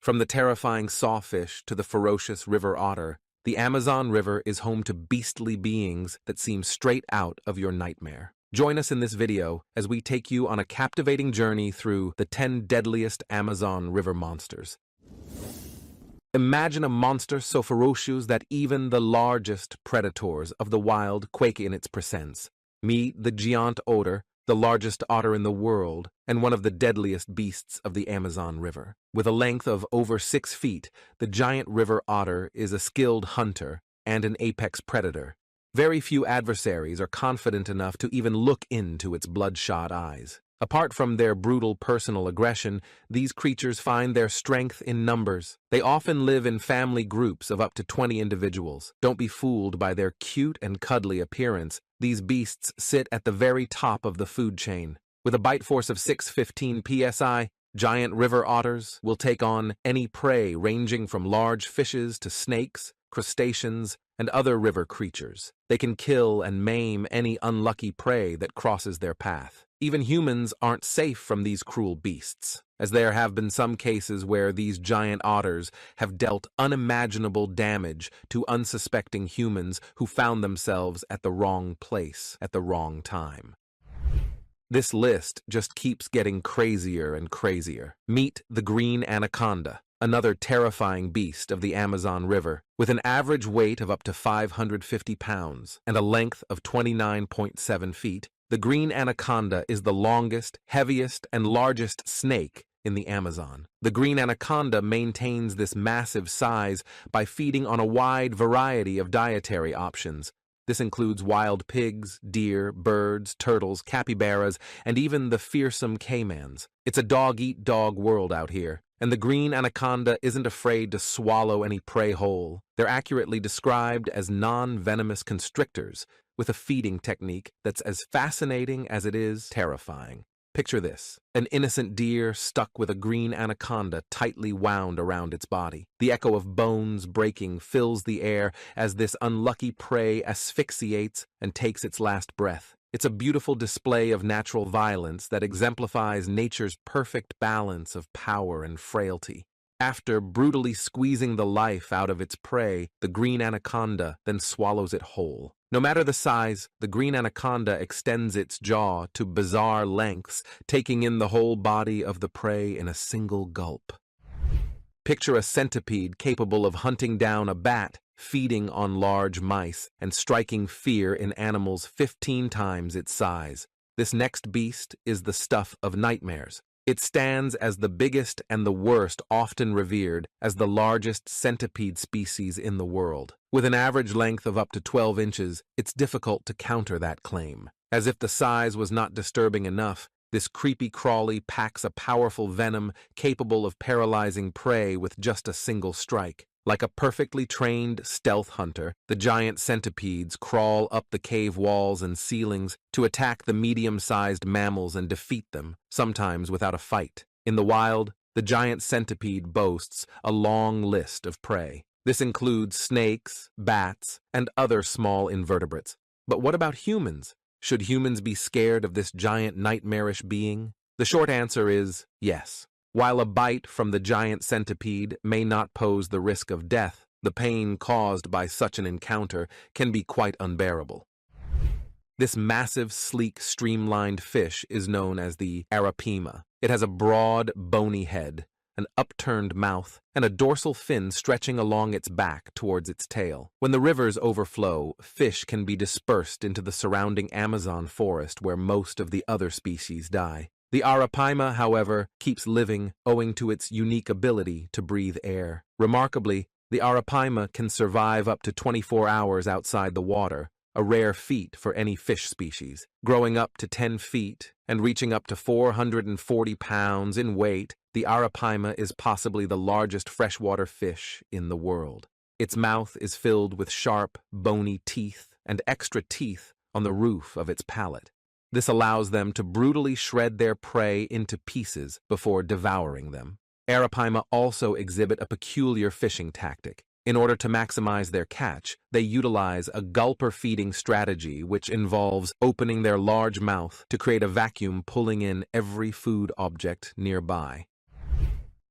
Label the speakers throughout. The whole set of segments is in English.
Speaker 1: From the terrifying sawfish to the ferocious river otter, the Amazon River is home to beastly beings that seem straight out of your nightmare. Join us in this video as we take you on a captivating journey through the 10 deadliest Amazon River monsters. Imagine a monster so ferocious that even the largest predators of the wild quake in its presence. Meet the giant otter, the largest otter in the world and one of the deadliest beasts of the Amazon River. With a length of over 6 feet, the giant river otter is a skilled hunter and an apex predator. Very few adversaries are confident enough to even look into its bloodshot eyes. Apart from their brutal personal aggression, these creatures find their strength in numbers. They often live in family groups of up to 20 individuals. Don't be fooled by their cute and cuddly appearance. These beasts sit at the very top of the food chain. With a bite force of 615 psi, giant river otters will take on any prey ranging from large fishes to snakes, crustaceans, and other river creatures. They can kill and maim any unlucky prey that crosses their path. Even humans aren't safe from these cruel beasts, as there have been some cases where these giant otters have dealt unimaginable damage to unsuspecting humans who found themselves at the wrong place at the wrong time. This list just keeps getting crazier and crazier. Meet the green anaconda, another terrifying beast of the Amazon River. With an average weight of up to 550 pounds and a length of 29.7 feet, the green anaconda is the longest, heaviest, and largest snake in the Amazon. The green anaconda maintains this massive size by feeding on a wide variety of dietary options. This includes wild pigs, deer, birds, turtles, capybaras, and even the fearsome caimans. It's a dog-eat-dog world out here, and the green anaconda isn't afraid to swallow any prey whole. They're accurately described as non-venomous constrictors, with a feeding technique that's as fascinating as it is terrifying. Picture this: an innocent deer stuck with a green anaconda tightly wound around its body. The echo of bones breaking fills the air as this unlucky prey asphyxiates and takes its last breath. It's a beautiful display of natural violence that exemplifies nature's perfect balance of power and frailty. After brutally squeezing the life out of its prey, the green anaconda then swallows it whole. No matter the size, the green anaconda extends its jaw to bizarre lengths, taking in the whole body of the prey in a single gulp. Picture a centipede capable of hunting down a bat, feeding on large mice, and striking fear in animals 15 times its size. This next beast is the stuff of nightmares. It stands as the biggest and the worst, often revered as the largest centipede species in the world. With an average length of up to 12 inches, it's difficult to counter that claim. As if the size was not disturbing enough, this creepy crawly packs a powerful venom capable of paralyzing prey with just a single strike. Like a perfectly trained stealth hunter, the giant centipedes crawl up the cave walls and ceilings to attack the medium-sized mammals and defeat them, sometimes without a fight. In the wild, the giant centipede boasts a long list of prey. This includes snakes, bats, and other small invertebrates. But what about humans? Should humans be scared of this giant nightmarish being? The short answer is yes. While a bite from the giant centipede may not pose the risk of death, the pain caused by such an encounter can be quite unbearable. This massive, sleek, streamlined fish is known as the arapaima. It has a broad, bony head, an upturned mouth, and a dorsal fin stretching along its back towards its tail. When the rivers overflow, fish can be dispersed into the surrounding Amazon forest where most of the other species die. The arapaima, however, keeps living owing to its unique ability to breathe air. Remarkably, the arapaima can survive up to 24 hours outside the water, a rare feat for any fish species. Growing up to 10 feet and reaching up to 440 pounds in weight, the arapaima is possibly the largest freshwater fish in the world. Its mouth is filled with sharp, bony teeth and extra teeth on the roof of its palate. This allows them to brutally shred their prey into pieces before devouring them. Arapaima also exhibit a peculiar fishing tactic. In order to maximize their catch, they utilize a gulper feeding strategy which involves opening their large mouth to create a vacuum pulling in every food object nearby.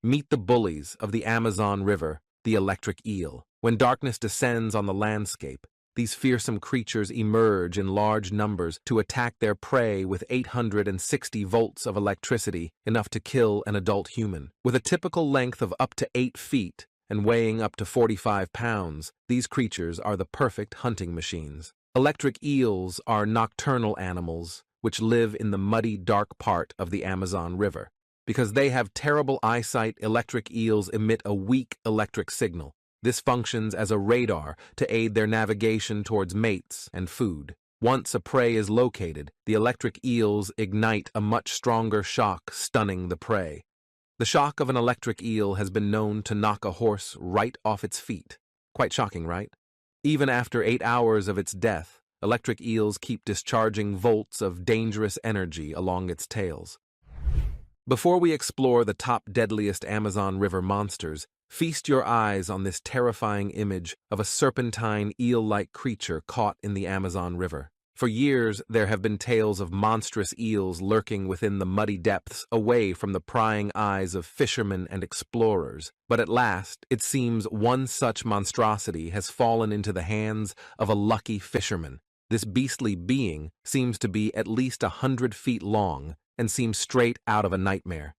Speaker 1: Meet the bullies of the Amazon River, the electric eel. When darkness descends on the landscape, these fearsome creatures emerge in large numbers to attack their prey with 860 volts of electricity, enough to kill an adult human. With a typical length of up to 8 feet and weighing up to 45 pounds, these creatures are the perfect hunting machines. Electric eels are nocturnal animals which live in the muddy, dark part of the Amazon River. Because they have terrible eyesight, electric eels emit a weak electric signal. This functions as a radar to aid their navigation towards mates and food. Once a prey is located, the electric eels ignite a much stronger shock, stunning the prey. The shock of an electric eel has been known to knock a horse right off its feet. Quite shocking, right? Even after 8 hours of its death, electric eels keep discharging volts of dangerous energy along its tails. Before we explore the top deadliest Amazon River monsters, feast your eyes on this terrifying image of a serpentine eel-like creature caught in the Amazon River. For years, there have been tales of monstrous eels lurking within the muddy depths away from the prying eyes of fishermen and explorers. But at last, it seems one such monstrosity has fallen into the hands of a lucky fisherman. This beastly being seems to be at least 100 feet long and seems straight out of a nightmare.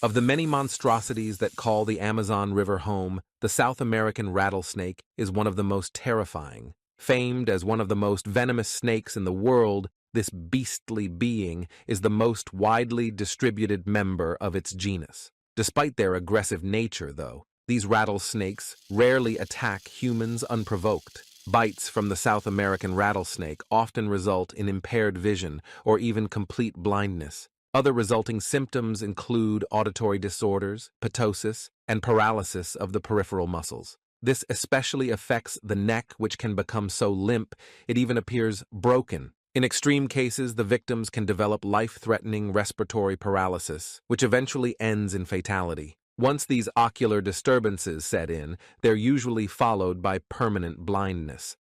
Speaker 1: Of the many monstrosities that call the Amazon River home, the South American rattlesnake is one of the most terrifying. Famed as one of the most venomous snakes in the world, this beastly being is the most widely distributed member of its genus. Despite their aggressive nature, though, these rattlesnakes rarely attack humans unprovoked. Bites from the South American rattlesnake often result in impaired vision or even complete blindness. Other resulting symptoms include auditory disorders, ptosis, and paralysis of the peripheral muscles. This especially affects the neck, which can become so limp it even appears broken. In extreme cases, the victims can develop life-threatening respiratory paralysis, which eventually ends in fatality. Once these ocular disturbances set in, they're usually followed by permanent blindness.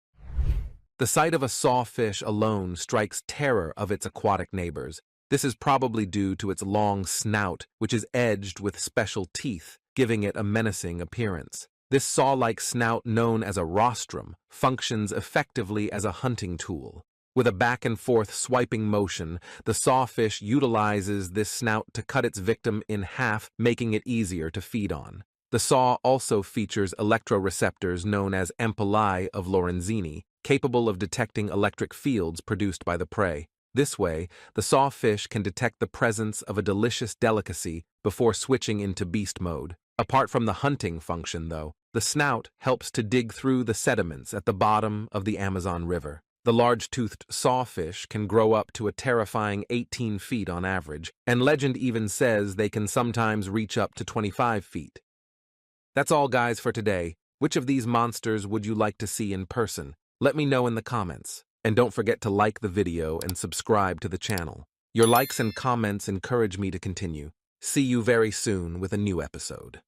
Speaker 1: The sight of a sawfish alone strikes terror of its aquatic neighbors. This is probably due to its long snout, which is edged with special teeth, giving it a menacing appearance. This saw-like snout, known as a rostrum, functions effectively as a hunting tool. With a back-and-forth swiping motion, the sawfish utilizes this snout to cut its victim in half, making it easier to feed on. The saw also features electroreceptors known as ampullae of Lorenzini, capable of detecting electric fields produced by the prey. This way, the sawfish can detect the presence of a delicious delicacy before switching into beast mode. Apart from the hunting function, though, the snout helps to dig through the sediments at the bottom of the Amazon River. The large-toothed sawfish can grow up to a terrifying 18 feet on average, and legend even says they can sometimes reach up to 25 feet. That's all, guys, for today. Which of these monsters would you like to see in person? Let me know in the comments. And don't forget to like the video and subscribe to the channel. Your likes and comments encourage me to continue. See you very soon with a new episode.